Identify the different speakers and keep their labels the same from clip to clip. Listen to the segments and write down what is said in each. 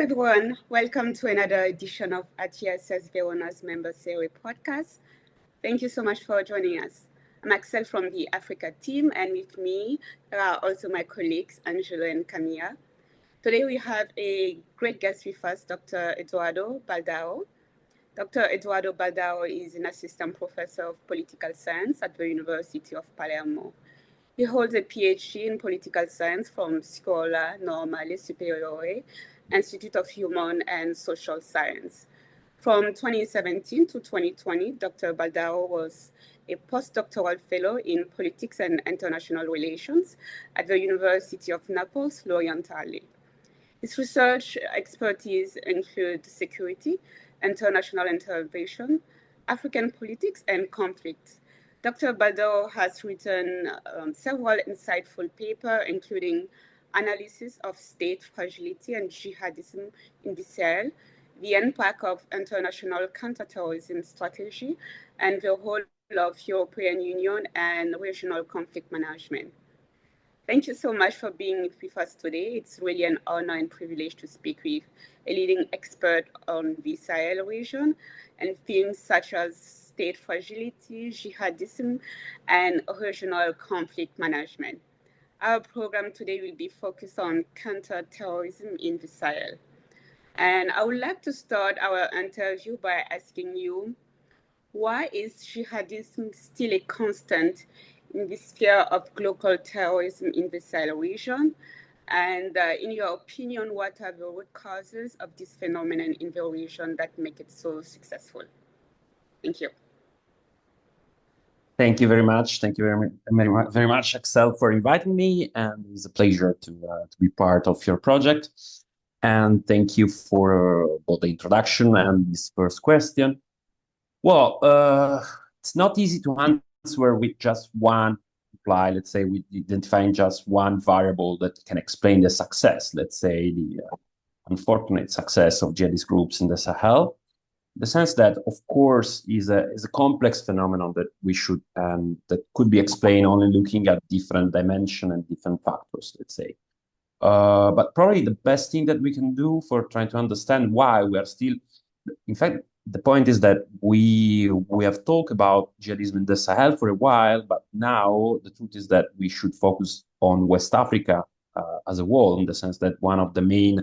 Speaker 1: everyone. Welcome to another edition of ITSS Verona's Member Series podcast. Thank you so much for joining us. I'm Axel from the Africa team, and with me are also my colleagues, Angelo and Camilla. Today we have a great guest with us, Dr. Edoardo Baldaro. Dr. Edoardo Baldaro is an assistant professor of political science at the University of Palermo. He holds a Ph.D. in political science from Scuola Normale Superiore, Institute of Human and Social Science. From 2017 to 2020, Dr. Baldaro was a postdoctoral fellow in politics and international relations at the University of Naples, L'Orientale. His research expertise includes security, international intervention, African politics, and conflict. Dr. Baldaro has written several insightful papers, including analysis of state fragility and jihadism in the Sahel, the impact of international counterterrorism strategy, and the role of European Union and regional conflict management. Thank you so much for being with us today. It's really an honor and privilege to speak with a leading expert on the Sahel region and themes such as state fragility, jihadism, and regional conflict management. Our program today will be focused on counterterrorism in the Sahel. And I would like to start our interview by asking you, why is jihadism still a constant in the sphere of global terrorism in the Sahel region? And in your opinion, what are the root causes of this phenomenon in the region that make it so successful? Thank you.
Speaker 2: Thank you very much. Thank you very much, Axel, for inviting me. And it's a pleasure to be part of your project. And thank you for both the introduction and this first question. Well, it's not easy to answer with just one reply, let's say, with identifying just one variable that can explain the success, let's say, the unfortunate success of jihadist groups in the Sahel. The sense that, of course, is a complex phenomenon that we should that could be explained only looking at different dimensions and different factors, let's say. But probably the best thing that we can do for trying to understand why we are still, in fact, the point is that we have talked about jihadism in the Sahel for a while, but now the truth is that we should focus on West Africa as a whole, in the sense that one of the main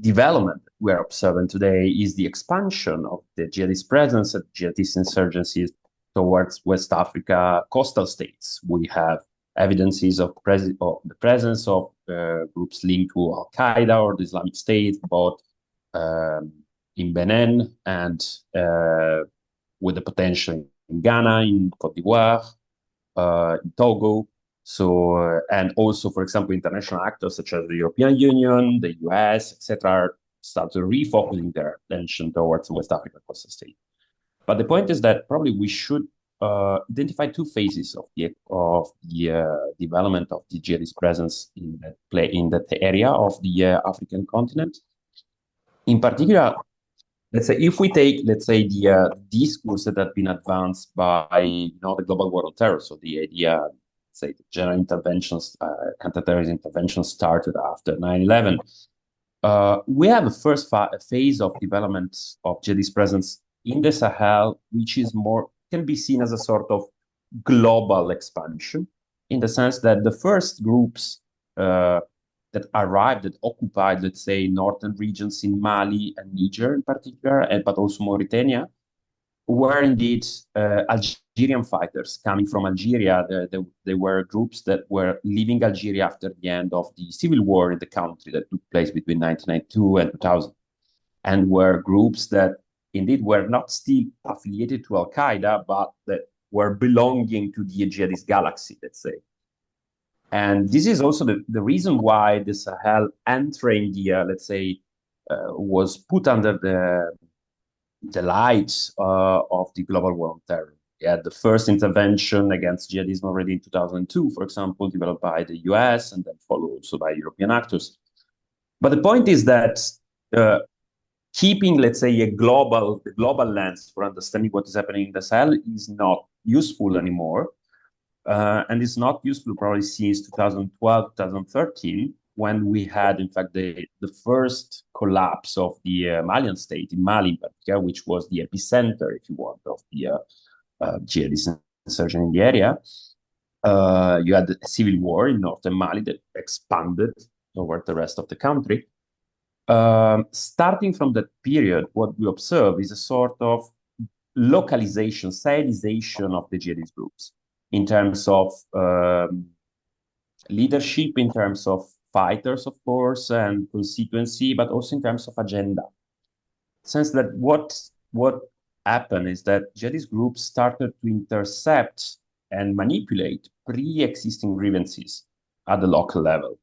Speaker 2: development we are observing today is the expansion of the jihadist presence and jihadist insurgencies towards West Africa coastal states. We have evidences of the presence of groups linked to Al-Qaeda or the Islamic State, both in Benin and with the potential in Ghana, in Cote d'Ivoire, in Togo. So, and also, for example, international actors such as the European Union, the US, etc., start to refocusing their attention towards the West African coastal state. But the point is that probably we should identify two phases of the development of the jihadist presence in that area of the African continent. In particular, let's say if we take, let's say, the discourse that has been advanced by the global war on terror, so the idea, say, the general interventions, counterterrorism interventions started after 9/11. We have a first phase of development of jihadist presence in the Sahel, which is can be seen as a sort of global expansion, in the sense that the first groups that arrived, that occupied, let's say, northern regions in Mali and Niger in particular, but also Mauritania, were indeed Algerian fighters coming from Algeria. They were groups that were leaving Algeria after the end of the civil war in the country that took place between 1992 and 2000, and were groups that indeed were not still affiliated to Al-Qaeda, but that were belonging to the jihadist galaxy, let's say. And this is also the reason why the Sahel entering the, let's say, was put under the light of the global war on terror. We had the first intervention against jihadism already in 2002, for example, developed by the US and then followed also by European actors. But the point is that keeping, let's say, the global lens for understanding what is happening in the Sahel is not useful anymore. And it's not useful probably since 2012, 2013, when we had, in fact, the first collapse of the Malian state in Mali, in particular, which was the epicenter, if you want, of the jihadist insurgency in the area. You had a civil war in northern Mali that expanded over the rest of the country. Starting from that period, what we observe is a sort of localization, Sahelization of the jihadist groups in terms of leadership, in terms of fighters, of course, and constituency, but also in terms of agenda. Since that what happened is that jihadist groups started to intercept and manipulate pre-existing grievances at the local level.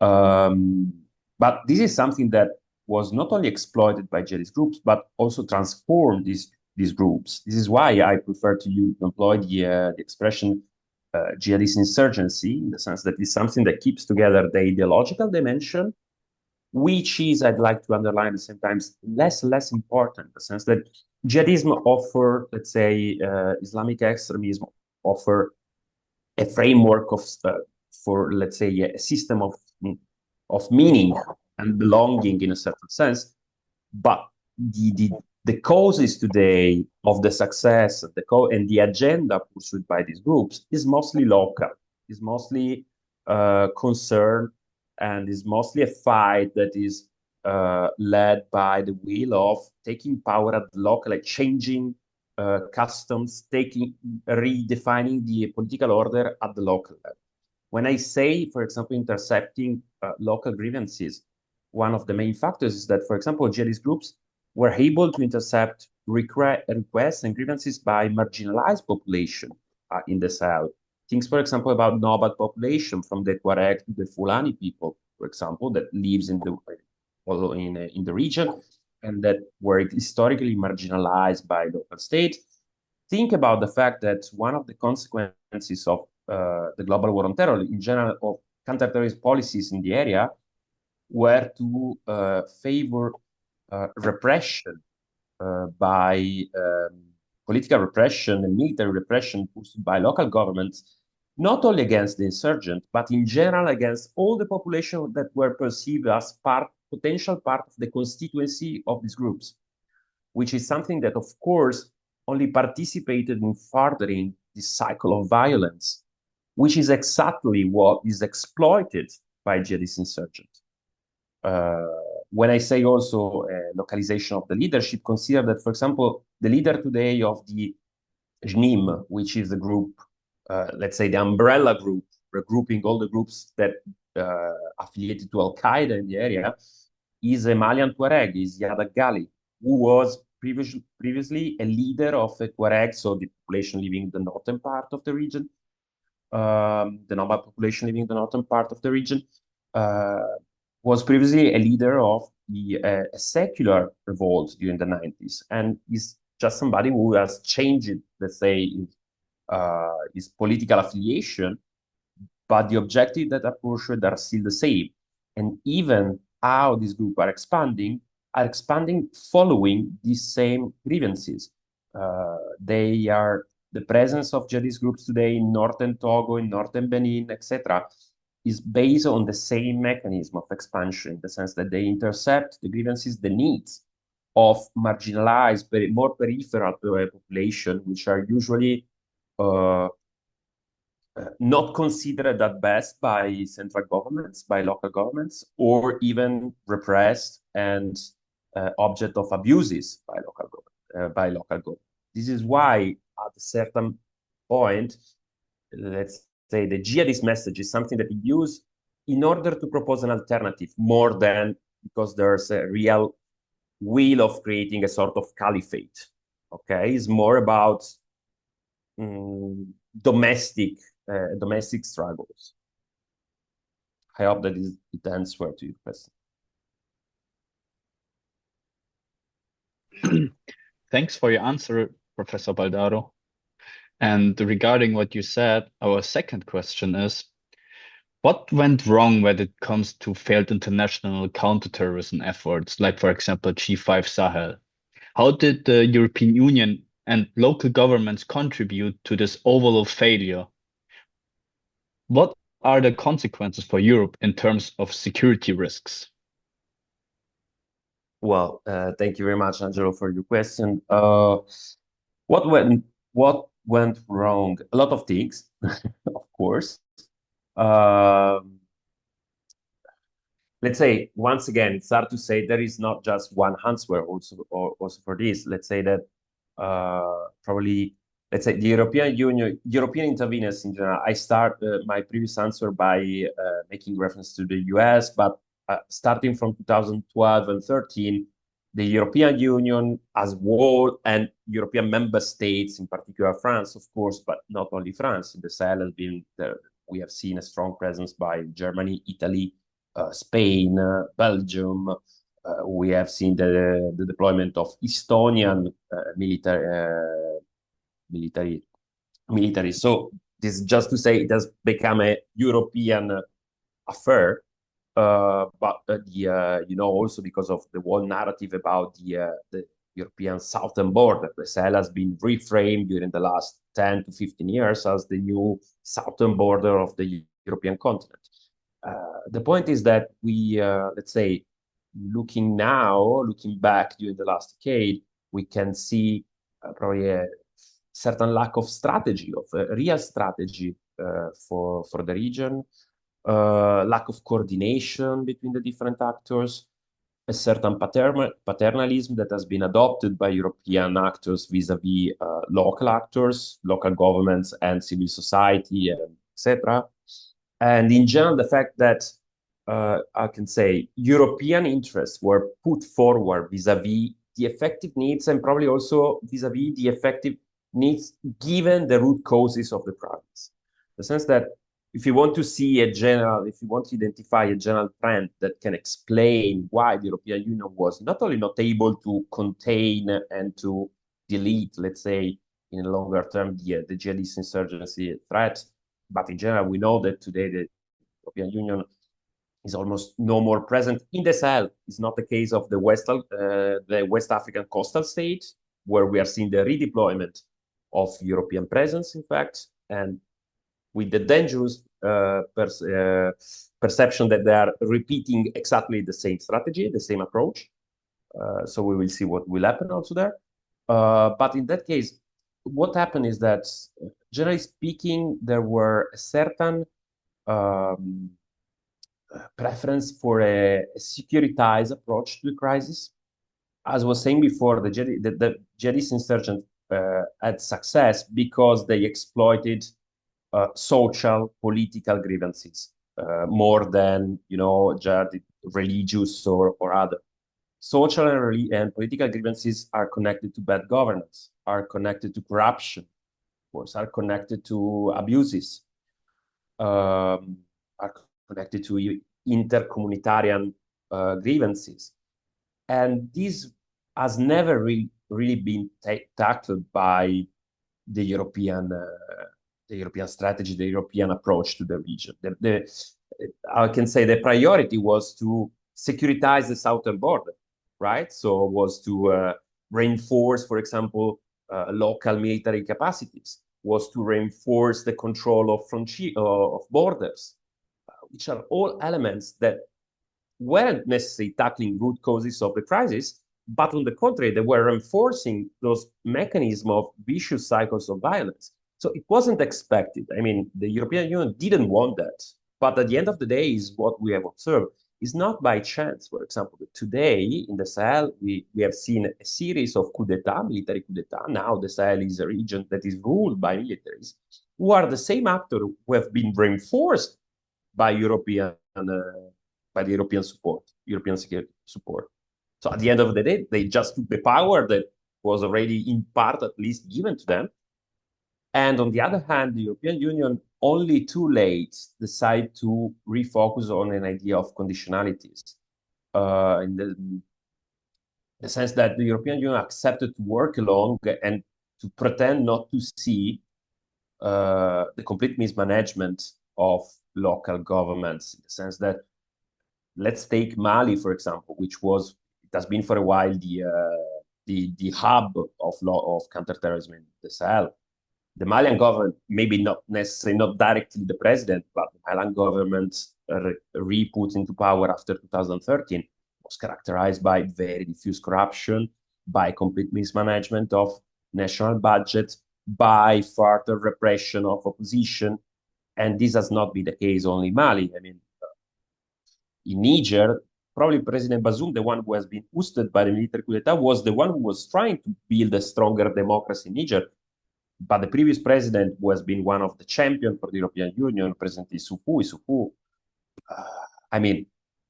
Speaker 2: But this is something that was not only exploited by jihadist groups, but also transformed these groups. This is why I prefer to employ the expression jihadist insurgency, in the sense that it's something that keeps together the ideological dimension, which is, I'd like to underline at the same time, less important, in the sense that jihadism offer, let's say, Islamic extremism offer a framework for, let's say, a system of meaning and belonging in a certain sense, but the causes today of the success and the agenda pursued by these groups is mostly local, is mostly concerned, and is mostly a fight that is led by the will of taking power at the local, like changing customs, redefining the political order at the local level. When I say, for example, intercepting local grievances, one of the main factors is that, for example, jihadist groups were able to intercept requests and grievances by marginalized population in the Sahel. Things, for example, about nomad population from the Tuareg to the Fulani people, for example, that lives in the region and that were historically marginalized by local states. Think about the fact that one of the consequences of the global war on terror, in general, of counterterrorism policies in the area, were to favor repression by political repression and military repression pursued by local governments, not only against the insurgent, but in general against all the population that were perceived as potential part of the constituency of these groups, which is something that, of course, only participated in furthering this cycle of violence, which is exactly what is exploited by jihadist insurgents. When I say also localization of the leadership, consider that, for example, the leader today of the JNIM, which is the group, let's say the umbrella group, regrouping all the groups that affiliated to Al-Qaeda in the area, is a Malian Tuareg, is Yadak Gali, who was previously a leader of a Tuareg, so the population living in the northern part of the region, the nomad population living in the northern part of the region, was previously a leader of a secular revolt during the 90s, and is just somebody who has changed, let's say, his political affiliation, but the objectives that are pursued are still the same. And even how these groups are expanding following these same grievances. They are the presence of jihadist groups today in northern Togo, in northern Benin, etc., is based on the same mechanism of expansion, in the sense that they intercept the grievances, the needs of marginalized, more peripheral population, which are usually not considered at best by central governments, by local governments, or even repressed and object of abuses by local government. This is why, at a certain point, let's say the jihadist message is something that we use in order to propose an alternative, more than because there's a real will of creating a sort of caliphate. Okay, it's more about domestic struggles. I hope that it answers to your question.
Speaker 3: Thanks for your answer, Professor Baldaro. And regarding what you said, our second question is, what went wrong when it comes to failed international counterterrorism efforts, like, for example, G5 Sahel? How did the European Union and local governments contribute to this overall failure? What are the consequences for Europe in terms of security risks?
Speaker 2: Well, thank you very much, Angelo, for your question. What went wrong? A lot of things, of course. Um, let's say once again, it's hard to say there is not just one answer also for this. Let's say that probably let's say the European interveners in general. I start my previous answer by making reference to the US, but starting from 2012 and 13, the European Union as whole and European member states, in particular France, of course, but not only France. The Sahel has been there. We have seen a strong presence by Germany, Italy, Spain, Belgium. We have seen the deployment of Estonian military. So this is just to say it has become a European affair. Also because of the whole narrative about the European southern border, the Sahel has been reframed during the last 10 to 15 years as the new southern border of the European continent. The point is that we, let's say, looking back during the last decade, we can see probably a certain lack of strategy, of a real strategy for the region, lack of coordination between the different actors, a certain paternalism that has been adopted by European actors vis-à-vis local actors, local governments, and civil society, etc. And in general, the fact that I can say European interests were put forward vis-à-vis the effective needs and probably also vis-à-vis the effective needs given the root causes of the problems. The sense that if you want to identify a general trend that can explain why the European Union was not only not able to contain and to delete, let's say, in a longer term, the jihadist insurgency threat, but in general, we know that today the European Union is almost no more present in the Sahel. It's not the case of the West African coastal states, where we are seeing the redeployment of European presence, in fact, and with the dangerous perception that they are repeating exactly the same strategy, the same approach. So we will see what will happen also there. But in that case, what happened is that, generally speaking, there were a certain preference for a securitized approach to the crisis. As I was saying before, the jihadist insurgents had success because they exploited social, political grievances more than religious or other. Social and political grievances are connected to bad governance, are connected to corruption, of course, are connected to abuses, are connected to intercommunitarian grievances. And this has never really been tackled by the European strategy, the European approach to the region. I can say the priority was to securitize the southern border, right? So it was to reinforce, for example, local military capacities, was to reinforce the control of borders, which are all elements that weren't necessarily tackling root causes of the crisis, but on the contrary, they were reinforcing those mechanisms of vicious cycles of violence. So it wasn't expected. I mean, the European Union didn't want that. But at the end of the day, is what we have observed is not by chance. For example, today in the Sahel, we have seen a series of military coup d'etat. Now the Sahel is a region that is ruled by militaries who are the same actors who have been reinforced by the European support, European security support. So at the end of the day, they just took the power that was already in part at least given to them. And on the other hand, the European Union only too late decided to refocus on an idea of conditionalities. In the sense that the European Union accepted to work along and to pretend not to see the complete mismanagement of local governments, in the sense that, let's take Mali, for example, which it has been for a while the hub of counterterrorism in the Sahel. the Malian government, maybe not necessarily not directly the president, but the Malian government re-put into power after 2013 was characterized by very diffuse corruption, by complete mismanagement of national budget, by further repression of opposition. And this has not been the case only in Mali. I mean, in Niger, probably President Bazoum, the one who has been ousted by the military coup d'etat, was the one who was trying to build a stronger democracy in Niger. But the previous president, who has been one of the champions for the European Union, President Issoufou, I mean,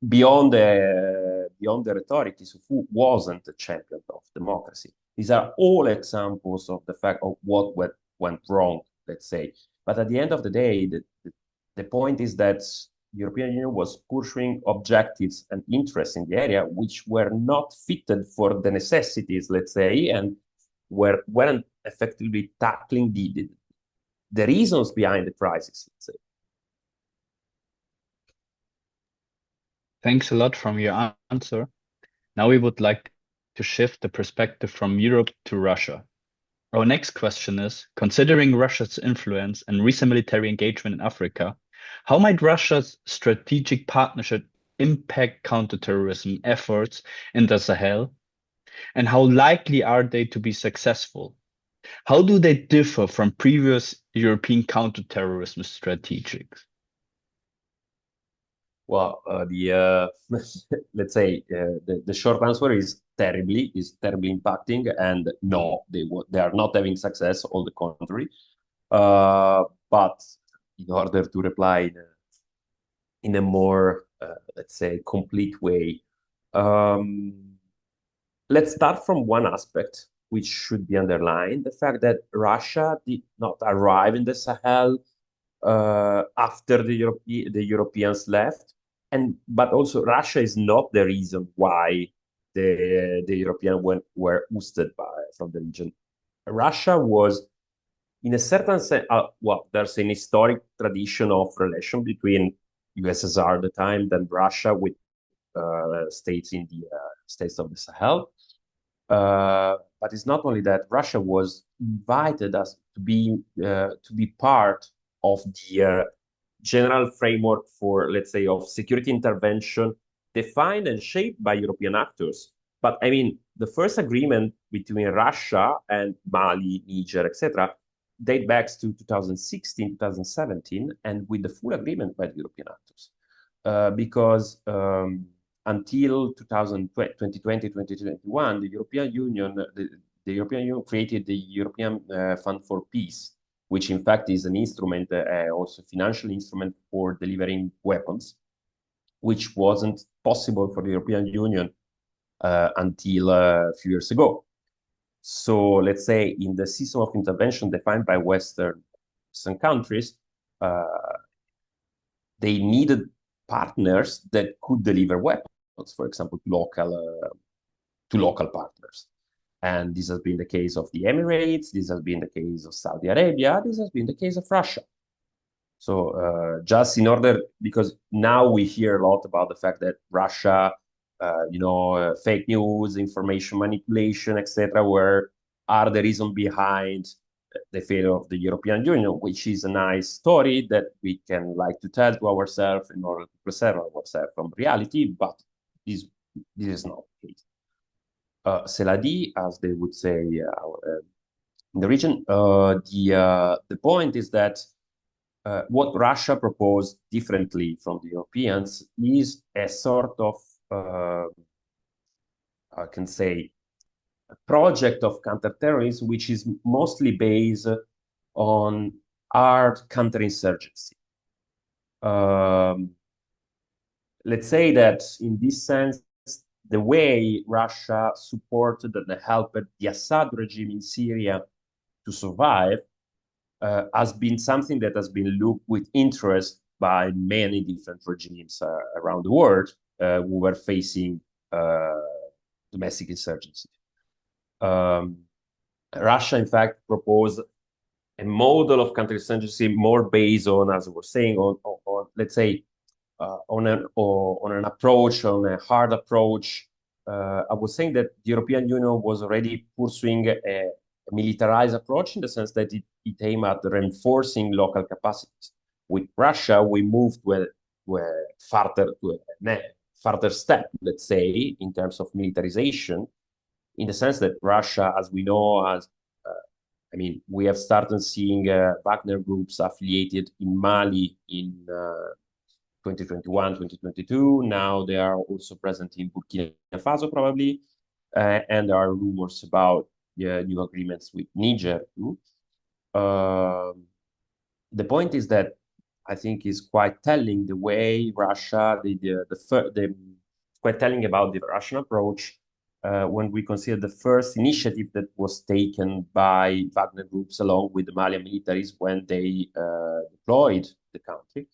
Speaker 2: beyond the rhetoric, Issoufou wasn't a champion of democracy. These are all examples of the fact of what went wrong, let's say. But at the end of the day, the point is that the European Union was pursuing objectives and interests in the area which were not fitted for the necessities, let's say, and weren't effectively tackling the reasons behind the crisis, let's say.
Speaker 3: Thanks a lot from your answer. Now we would like to shift the perspective from Europe to Russia. Our next question is, considering Russia's influence and recent military engagement in Africa, how might Russia's strategic partnership impact counterterrorism efforts in the Sahel? And how likely are they to be successful? How do they differ from previous European counterterrorism strategies?
Speaker 2: Well, let's say the short answer is terribly impacting, and no, they are not having success. On the contrary, but in order to reply in a more let's say complete way, let's start from one aspect which should be underlined: the fact that Russia did not arrive in the Sahel after the Europeans left. But also Russia is not the reason why the Europeans were ousted from the region. Russia was, in a certain sense, well, there's an historic tradition of relation between USSR at the time, then Russia with states in the states of the Sahel. But it's not only that. Russia was invited as to be part of the general framework for, let's say, of security intervention defined and shaped by European actors. But I mean, the first agreement between Russia and Mali, Niger, etc., date back to 2016, 2017, and with the full agreement by the European actors. Because until 2020, 2021, the European Union created the European Fund for Peace, which in fact is an instrument, also financial instrument for delivering weapons, which wasn't possible for the European Union until a few years ago. So let's say in the system of intervention defined by Western countries, they needed partners that could deliver weapons, for example, to local partners. And this has been the case of the Emirates, this has been the case of Saudi Arabia, this has been the case of Russia. So just in order, because now we hear a lot about the fact that Russia, fake news, information manipulation, etc., where are the reason behind the failure of the European Union, which is a nice story that we can like to tell to ourselves in order to preserve ourselves from reality, but this is not the case. Cela dit, as they would say in the region, the point is that what Russia proposed differently from the Europeans is a sort of, I can say, a project of counterterrorism, which is mostly based on hard counterinsurgency. Let's say that in this sense, the way Russia supported and helped the Assad regime in Syria to survive has been something that has been looked with interest by many different regimes around the world who were facing domestic insurgency. Russia, in fact, proposed a model of counterinsurgency more based on, as I was saying, on let's say, on an approach, on a hard approach. I was saying that the European Union was already pursuing militarized approach in the sense that it aimed at reinforcing local capacities. With Russia, we moved to a further step, let's say, in terms of militarization, in the sense that Russia, as we know, we have started seeing Wagner groups affiliated in Mali in 2021, 2022. Now they are also present in Burkina Faso, probably. And there are rumors about new agreements with Niger, too. The point is that I think is quite telling the way Russia, quite telling about the Russian approach when we consider the first initiative that was taken by Wagner groups along with the Malian militaries when they deployed the country,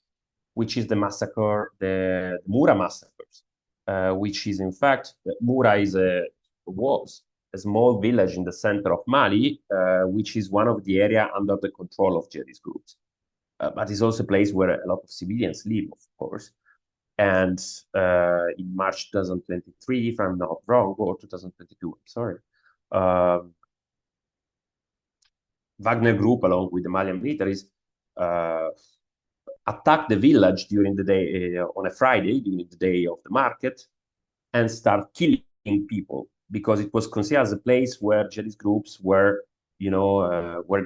Speaker 2: which is the massacre, the Mura massacres, which is in fact, Mura was a small village in the center of Mali, which is one of the area under the control of jihadist groups. But it's also a place where a lot of civilians live, of course. And in March 2023, if I'm not wrong, or 2022, I'm sorry, Wagner Group, along with the Malian militaries, attacked the village during the day, on a Friday, during the day of the market, and start killing people because it was considered as a place where jihadist groups were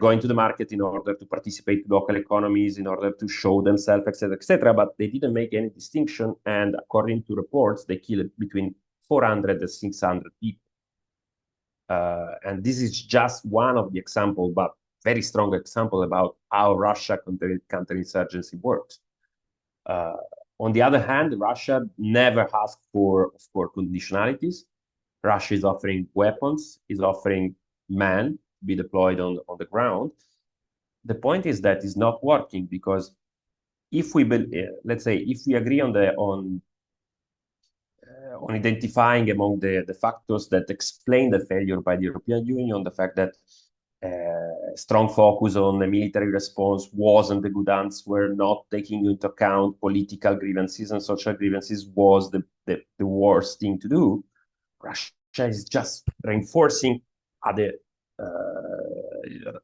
Speaker 2: going to the market in order to participate in local economies, in order to show themselves, etc., etc. But they didn't make any distinction. And according to reports, they killed between 400 and 600 people. And this is just one of the examples, but very strong example about how Russia counterinsurgency works. On the other hand, Russia never asked for conditionalities. Russia is offering weapons, is offering men to be deployed on the ground. The point is that it's not working because if we, let's say, if we agree on identifying among the factors that explain the failure by the European Union, the fact that strong focus on the military response wasn't the good answer, not taking into account political grievances and social grievances was the worst thing to do. Russia is just reinforcing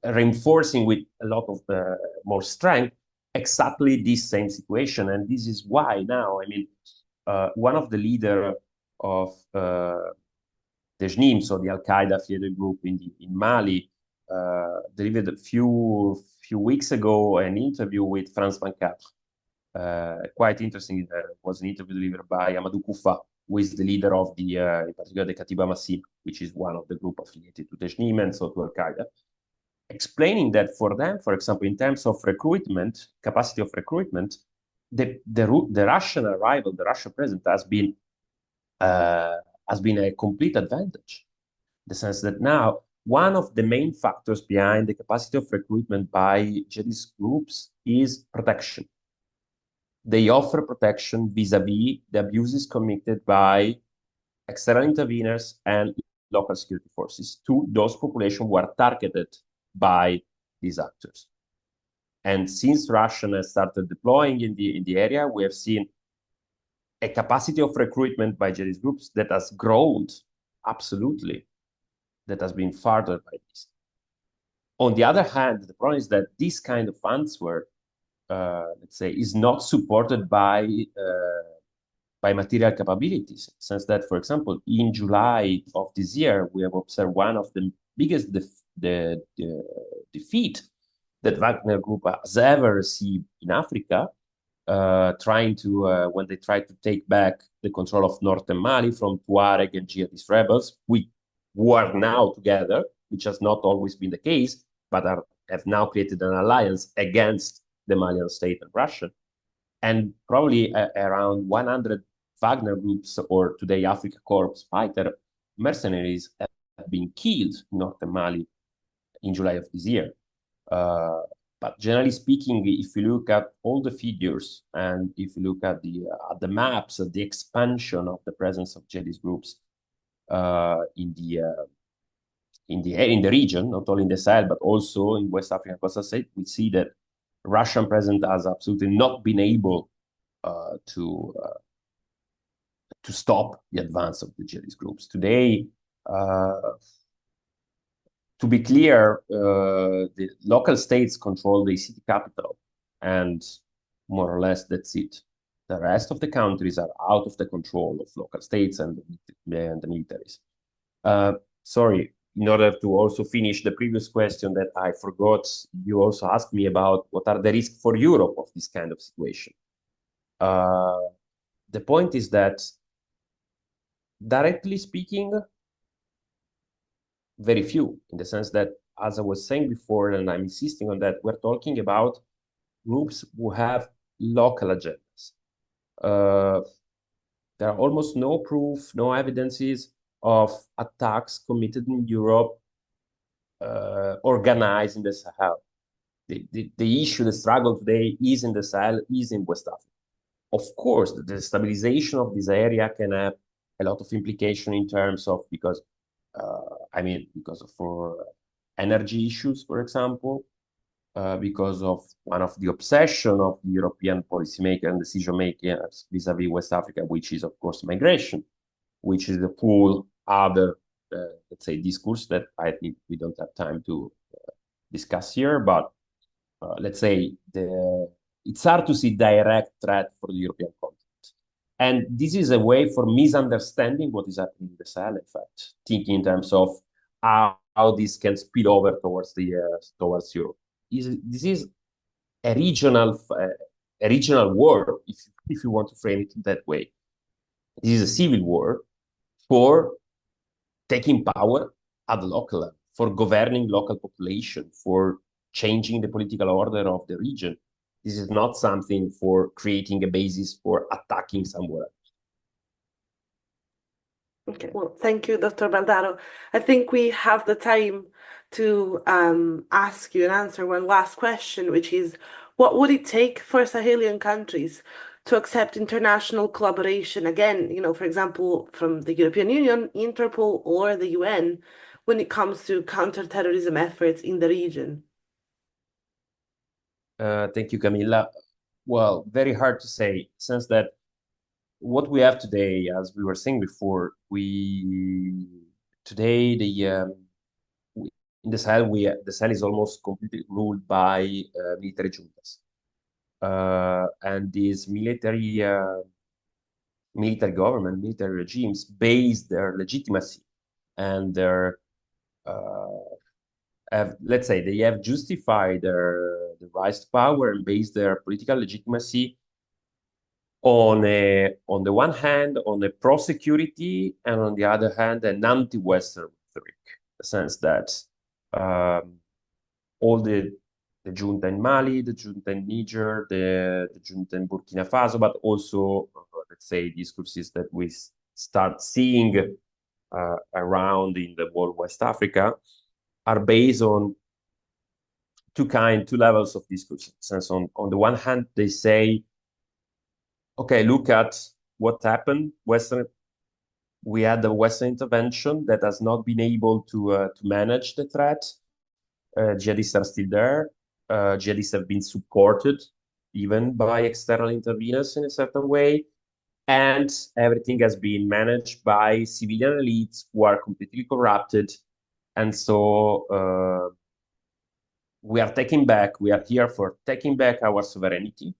Speaker 2: reinforcing with a lot of more strength exactly this same situation. And this is why now, one of the leader of the JNIM, so the Al-Qaeda affiliated group in Mali, delivered a few weeks ago an interview with France 24. Quite interesting. It was an interview delivered by Amadou Koufa, who is the leader of in particular, the Katiba Massina, which is one of the group affiliated to the JNIM and so to Al-Qaeda, explaining that for them, for example, in terms of recruitment, capacity of recruitment, the Russian arrival, the Russian presence has been a complete advantage. In the sense that now one of the main factors behind the capacity of recruitment by jihadist groups is protection. They offer protection vis-a-vis the abuses committed by external interveners and local security forces to those populations who are targeted by these actors. And since Russia has started deploying in the area, we have seen a capacity of recruitment by jihadist groups that has grown absolutely, that has been furthered by this. On the other hand, the problem is that this kind of answer, let's say, is not supported by material capabilities. In the sense that, for example, in July of this year, we have observed one of the biggest defeat that Wagner Group has ever received in Africa, when they tried to take back the control of northern Mali from Tuareg and jihadist rebels, who are now together, which has not always been the case, but have now created an alliance against the Malian state and Russia. And probably around 100 Wagner groups, or today Africa Corps fighter mercenaries, have been killed in northern Mali in July of this year. But generally speaking, if you look at all the figures and if you look at the maps of the expansion of the presence of jihadist groups in the region, not only in the Sahel but also in West African coastal state, we see that Russian presence has absolutely not been able to stop the advance of the jihadist groups. Today, to be clear, the local states control the city capital, and more or less that's it. The rest of the countries are out of the control of local states and the militaries. Sorry, in order to also finish the previous question that I forgot, you also asked me about what are the risks for Europe of this kind of situation. The point is that, directly speaking, very few, in the sense that, as I was saying before, and I'm insisting on that, we're talking about groups who have local agendas. There are almost no proof, no evidences of attacks committed in Europe organized in the Sahel. The issue, the struggle today is in the Sahel, is in West Africa. Of course, the destabilization of this area can have a lot of implication in terms of, because for energy issues, for example, because of one of the obsession of the European policymakers and decision makers vis-a-vis West Africa, which is, of course, migration, which is the full other, let's say, discourse that I think we don't have time to discuss here. But let's say it's hard to see direct threat for the European continent. And this is a way for misunderstanding what is happening in the Sahel, in fact, thinking in terms of how this can spill over towards Europe. This is a regional war, if you want to frame it that way. This is a civil war for taking power at the local level, for governing local population, for changing the political order of the region. This is not something for creating a basis for attacking somewhere else.
Speaker 4: Okay, well, thank you, Dr. Baldaro. I think we have the time to ask you and answer one last question, which is, what would it take for Sahelian countries to accept international collaboration, again, for example, from the European Union, Interpol, or the UN, when it comes to counterterrorism efforts in the region?
Speaker 2: Thank you, Camilla. Well, very hard to say, since that what we have today, as we were saying before, in the Sahel, the Sahel is almost completely ruled by military juntas, and these military government, military regimes base their legitimacy and their let's say they have justified their rise to power and base their political legitimacy on the one hand, on a pro-security, and on the other hand, an anti-Western rhetoric. The sense that all the junta in Mali, the junta in Niger, the junta in Burkina Faso, but also, let's say, discourses that we start seeing around in the whole West Africa are based on two levels of discourse. Since on the one hand, they say, okay, look at what happened. We had the Western intervention that has not been able to manage the threat. Jihadists are still there. Jihadists have been supported even by external interveners in a certain way. And everything has been managed by civilian elites who are completely corrupted. And so we are here for taking back our sovereignty.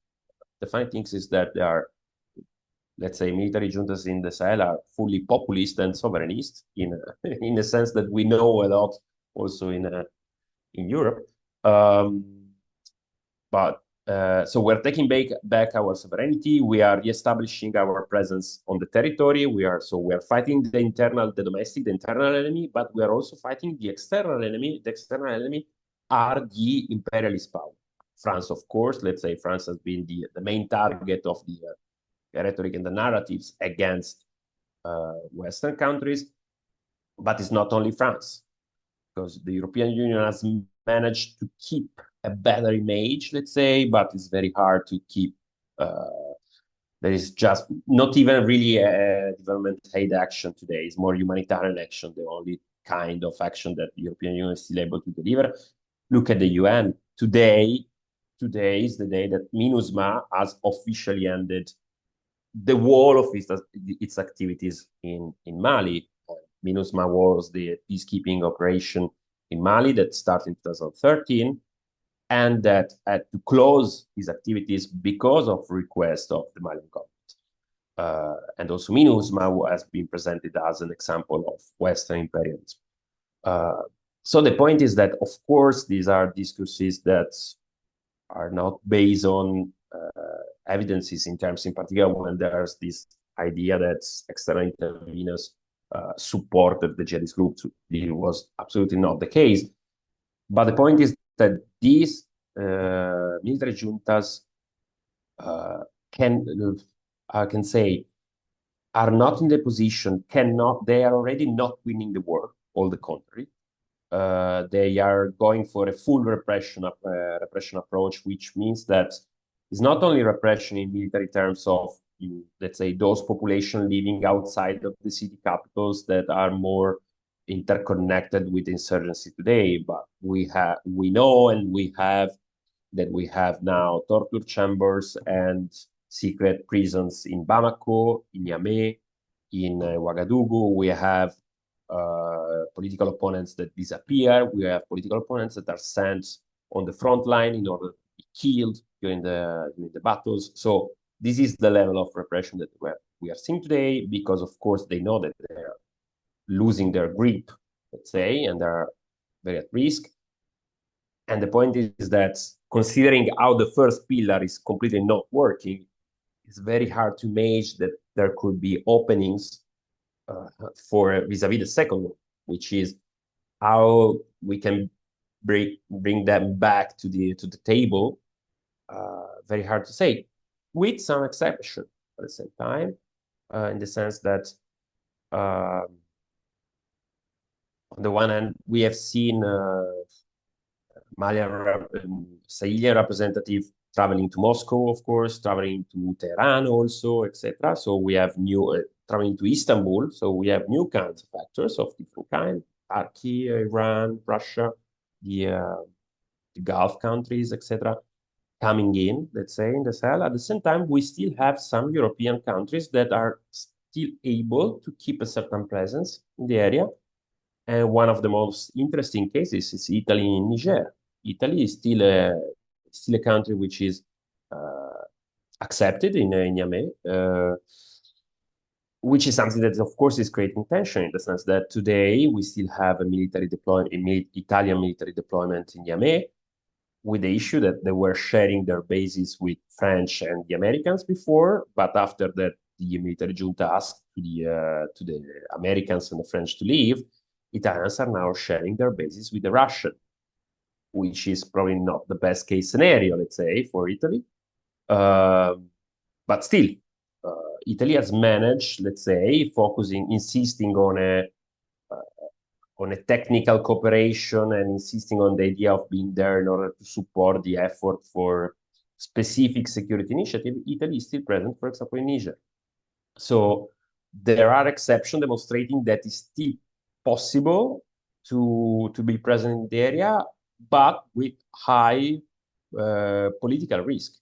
Speaker 2: The funny thing is that there are, let's say, military juntas in the Sahel are fully populist and sovereignist in a sense that we know a lot also in Europe. So we're taking back our sovereignty. We are reestablishing our presence on the territory. We're fighting the internal enemy, but we are also fighting the external enemy. The external enemy are the imperialist power. France, of course, let's say France has been the main target of the rhetoric and the narratives against Western countries, but it's not only France, because the European Union has managed to keep a better image, let's say, but it's very hard to keep. There is just not even really a development aid action today. It's more humanitarian action, the only kind of action that the European Union is still able to deliver. Look at the UN. Today is the day that MINUSMA has officially ended the whole of its activities in Mali. MINUSMA was the peacekeeping operation in Mali that started in 2013, and that had to close his activities because of request of the Malian government. And also MINUSMA has been presented as an example of Western imperialism. So the point is that, of course, these are discourses that are not based on evidences in terms, in particular, when there's this idea that external interveners supported the jihadist groups. It was absolutely not the case. But the point is that these military juntas I can say, are not in the position, they are already not winning the war, all the contrary. They are going for a full repression approach, which means that it's not only repression in military terms of, let's say, those populations living outside of the city capitals that are more interconnected with insurgency today, but we know and we have now torture chambers and secret prisons in Bamako, in Niamey, in Ouagadougou. We have political opponents that disappear. We have political opponents that are sent on the front line in order to be killed during the battles. So this is the level of repression that we are seeing today, because of course they know that they are losing their grip, let's say, and they're very at risk. And the point is that, considering how the first pillar is completely not working, it's very hard to imagine that there could be openings for vis-a-vis the second one, which is how we can bring them back to the table. Very hard to say, with some exception at the same time, in the sense that on the one hand, we have seen Sahelian representative traveling to Moscow, of course, traveling to Tehran also, etc. So we have new traveling to Istanbul. So we have new kinds of actors of different kind: Turkey, Iran, Russia, the Gulf countries, etc., coming in, let's say, in the Sahel. At the same time, we still have some European countries that are still able to keep a certain presence in the area. And one of the most interesting cases is Italy and Niger. Italy is still a country which is accepted in Niamey, which is something that, of course, is creating tension, in the sense that today we still have a Italian military deployment in Niamey, with the issue that they were sharing their bases with French and the Americans before, but after that, the military junta asked to the Americans and the French to leave. Italians are now sharing their bases with the Russian, which is probably not the best case scenario, let's say, for Italy. But still, Italy has managed, let's say, insisting on a technical cooperation and insisting on the idea of being there in order to support the effort for specific security initiative. Italy is still present, for example, in Niger. So there are exceptions demonstrating that it's still possible to be present in the area, but with high political risk.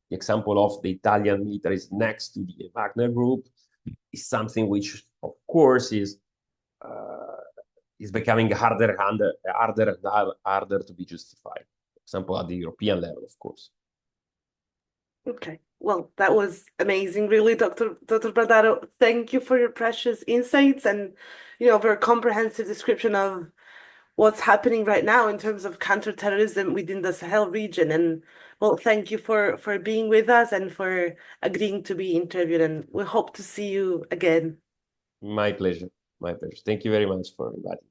Speaker 2: The example of the Italian militaries next to the Wagner group is something which, of course, is becoming harder to be justified. For example, at the European level, of course.
Speaker 4: Okay, well, that was amazing, really, Dr. Baldaro. Thank you for your precious insights and, very comprehensive description of what's happening right now in terms of counterterrorism within the Sahel region. And, well, thank you for being with us and for agreeing to be interviewed. And we hope to see you again.
Speaker 2: My pleasure. My pleasure. Thank you very much for inviting me.